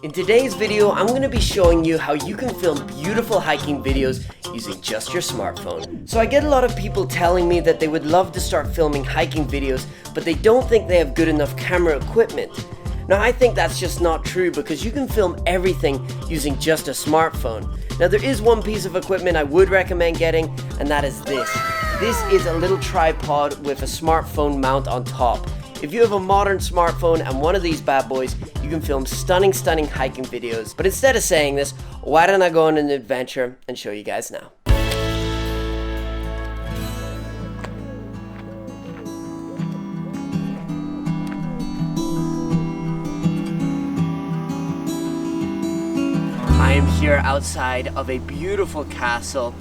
In today's video, I'm going to be showing you how you can film beautiful hiking videos using just your smartphone. So I get a lot of people telling me that they would love to start filming hiking videos, but they don't think they have good enough camera equipment. Now I think that's just not true because you can film everything using just a smartphone. Now there is one piece of equipment I would recommend getting, and that is this. This is a little tripod with a smartphone mount on top. If you have a modern smartphone and one of these bad boys, you can film stunning hiking videos. But instead of saying this, why don't I go on an adventure and show you guys now. I am here outside of a beautiful castle.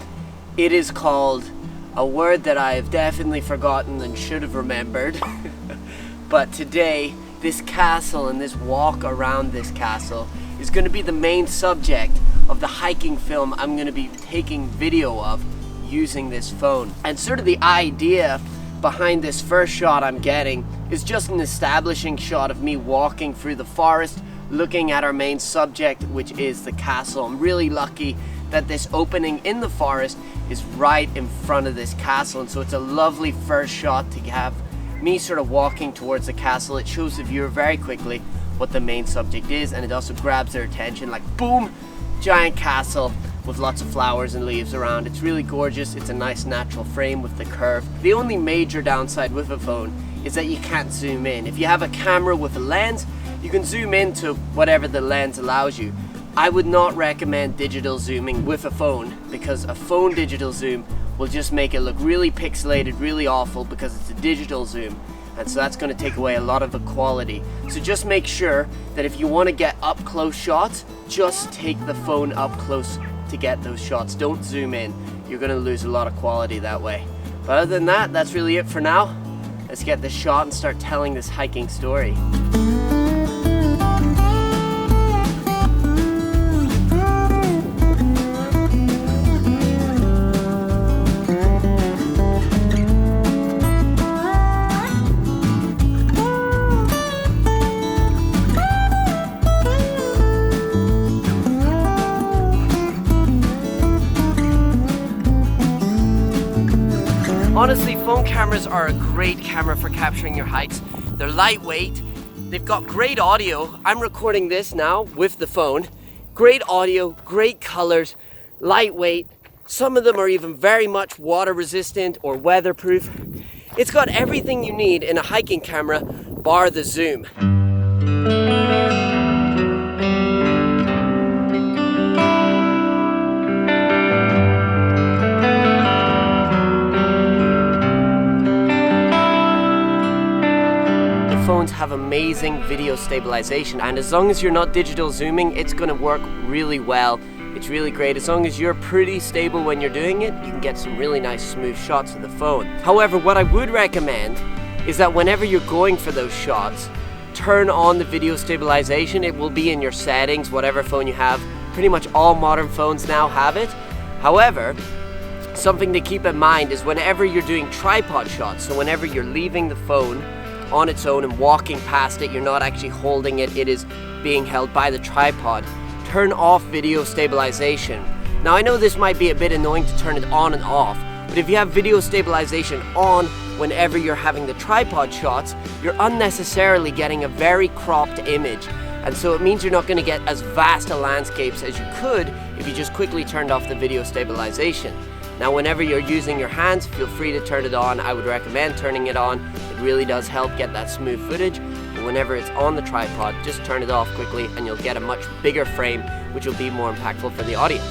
It is called a word that I have definitely forgotten and should have remembered. But today, this castle and this walk around this castle is going to be the main subject of the hiking film I'm going to be taking video of using this phone. And sort of the idea behind this first shot I'm getting is just an establishing shot of me walking through the forest, looking at our main subject, which is the castle. I'm really lucky that this opening in the forest is right in front of this castle, and so it's a lovely first shot to have me sort of walking towards the castle. It shows the viewer very quickly what the main subject is, and it also grabs their attention, like boom, giant castle with lots of flowers and leaves around. It's really gorgeous. It's a nice natural frame with the curve. The only major downside with a phone is that you can't zoom in. If you have a camera with a lens, you can zoom into whatever the lens allows you. I would not recommend digital zooming with a phone, because a phone digital zoom will just make it look really pixelated, really awful, because it's a digital zoom, and so that's going to take away a lot of the quality. So just make sure that if you want to get up close shots, just take the phone up close to get those shots. Don't zoom in. You're going to lose a lot of quality that way. But other than that, that's really it for now. Let's get this shot and start telling this hiking story. Honestly, phone cameras are a great camera for capturing your hikes. They're lightweight, they've got great audio. I'm recording this now with the phone. Great audio, great colors, lightweight. Some of them are even very much water resistant or weatherproof. It's got everything you need in a hiking camera, bar the zoom. Phones have amazing video stabilization, and as long as you're not digital zooming, it's going to work really well. It's really great. As long as you're pretty stable when you're doing it, you can get some really nice smooth shots of the phone. However, what I would recommend is that whenever you're going for those shots, turn on the video stabilization. It will be in your settings, whatever phone you have. Pretty much all modern phones now have it. However, something to keep in mind is whenever you're doing tripod shots, so whenever you're leaving the phone on its own and walking past it, you're not actually holding it, it is being held by the tripod, turn off video stabilization. Now I know this might be a bit annoying to turn it on and off, but if you have video stabilization on whenever you're having the tripod shots, you're unnecessarily getting a very cropped image, and so it means you're not going to get as vast a landscapes as you could if you just quickly turned off the video stabilization. Now whenever you're using your hands, feel free to turn it on. I would recommend turning it on. It really does help get that smooth footage. But whenever it's on the tripod, just turn it off quickly and you'll get a much bigger frame, which will be more impactful for the audience.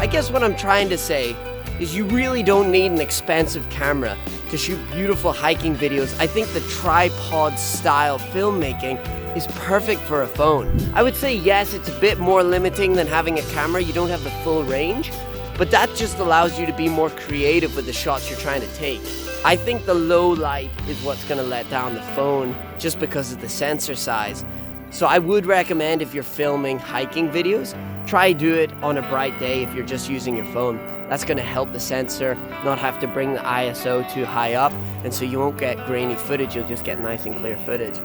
I guess what I'm trying to say is you really don't need an expensive camera to shoot beautiful hiking videos. I think the tripod style filmmaking is perfect for a phone. I would say yes, it's a bit more limiting than having a camera. You don't have the full range, but that just allows you to be more creative with the shots you're trying to take. I think the low light is what's gonna let down the phone just because of the sensor size. So I would recommend, if you're filming hiking videos, try do it on a bright day if you're just using your phone. That's going to help the sensor not have to bring the ISO too high up, and so you won't get grainy footage, you'll just get nice and clear footage.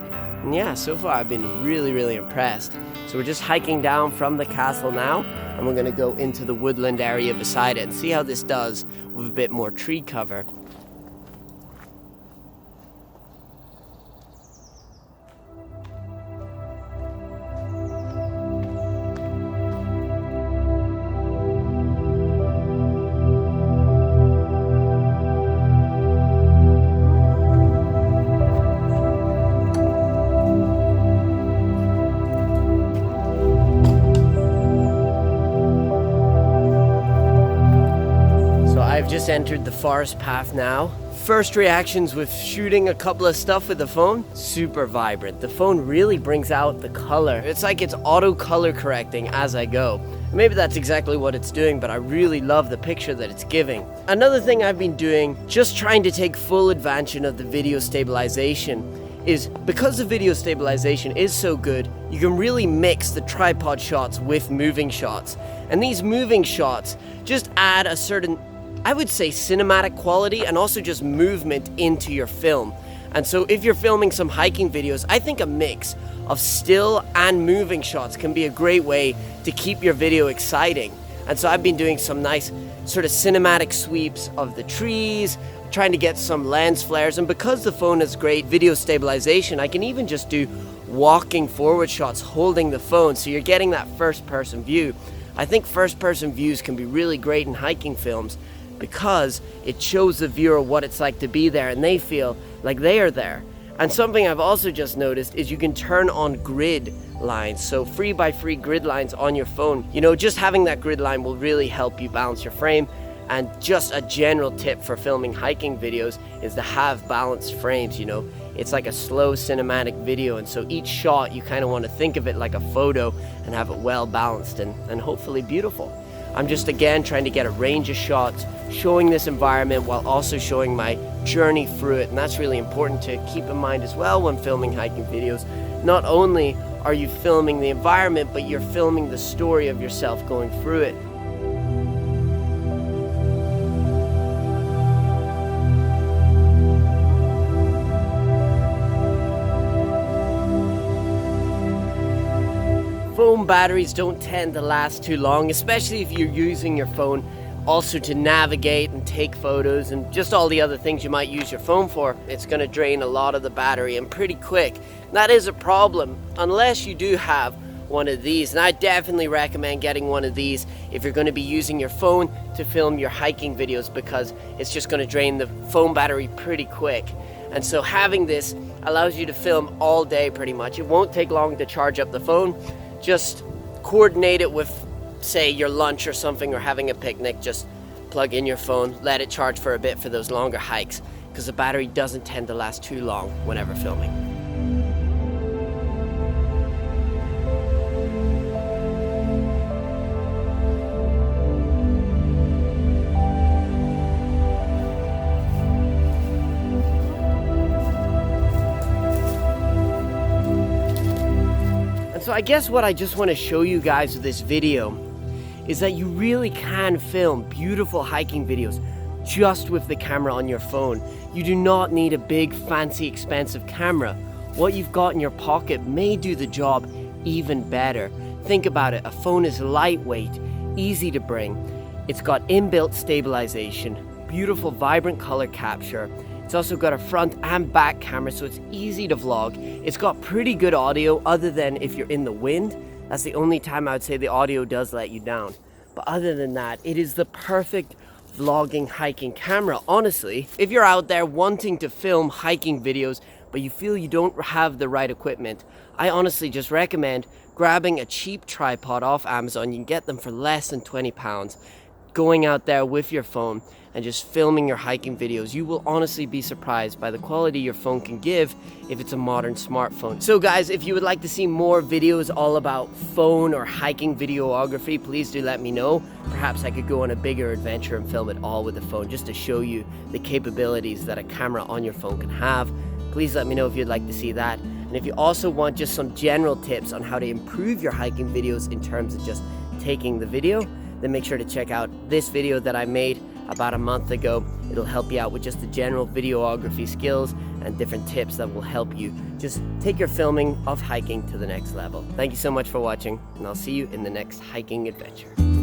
And yeah, so far I've been really impressed. So we're just hiking down from the castle now, and we're going to go into the woodland area beside it and see how this does with a bit more tree cover. I've just entered the forest path now. First reactions with shooting a couple of stuff with the phone, super vibrant. The phone really brings out the color. It's like it's auto color correcting as I go. Maybe that's exactly what it's doing, but I really love the picture that it's giving. Another thing I've been doing, just trying to take full advantage of the video stabilization, is because the video stabilization is so good, you can really mix the tripod shots with moving shots. And these moving shots just add a certain, I would say, cinematic quality and also just movement into your film. And so if you're filming some hiking videos, I think a mix of still and moving shots can be a great way to keep your video exciting. And so I've been doing some nice sort of cinematic sweeps of the trees, trying to get some lens flares, and because the phone has great video stabilization, I can even just do walking forward shots holding the phone, so you're getting that first person view. I think first person views can be really great in hiking films because it shows the viewer what it's like to be there and they feel like they are there. And something I've also just noticed is you can turn on grid lines, so free by free grid lines on your phone. You know, just having that grid line will really help you balance your frame. And just a general tip for filming hiking videos is to have balanced frames. You know, it's like a slow cinematic video, and so each shot you kind of want to think of it like a photo and have it well balanced and hopefully beautiful. I'm just again trying to get a range of shots showing this environment while also showing my journey through it, and that's really important to keep in mind as well when filming hiking videos. Not only are you filming the environment, but you're filming the story of yourself going through it. Phone batteries don't tend to last too long, especially if you're using your phone also to navigate and take photos and just all the other things you might use your phone for. It's going to drain a lot of the battery and pretty quick. That is a problem unless you do have one of these, and I definitely recommend getting one of these if you're going to be using your phone to film your hiking videos, because it's just going to drain the phone battery pretty quick. And so having this allows you to film all day pretty much. It won't take long to charge up the phone. Just coordinate it with, say, your lunch or something, or having a picnic. Just plug in your phone, let it charge for a bit for those longer hikes, because the battery doesn't tend to last too long whenever filming. So I guess what I just want to show you guys with this video is that you really can film beautiful hiking videos just with the camera on your phone. You do not need a big, fancy, expensive camera. What you've got in your pocket may do the job even better. Think about it, a phone is lightweight, easy to bring. It's got inbuilt stabilization, beautiful, vibrant color capture. It's also got a front and back camera, so it's easy to vlog. It's got pretty good audio, other than if you're in the wind. That's the only time I would say the audio does let you down. But other than that, it is the perfect vlogging hiking camera, honestly. If you're out there wanting to film hiking videos, but you feel you don't have the right equipment, I honestly just recommend grabbing a cheap tripod off Amazon. You can get them for less than £20. Going out there with your phone and just filming your hiking videos. You will honestly be surprised by the quality your phone can give if it's a modern smartphone. So guys, if you would like to see more videos all about phone or hiking videography, please do let me know. Perhaps I could go on a bigger adventure and film it all with the phone, just to show you the capabilities that a camera on your phone can have. Please let me know if you'd like to see that. And if you also want just some general tips on how to improve your hiking videos in terms of just taking the video, then make sure to check out this video that I made about a month ago. It'll help you out with just the general videography skills and different tips that will help you just take your filming of hiking to the next level. Thank you so much for watching, and I'll see you in the next hiking adventure.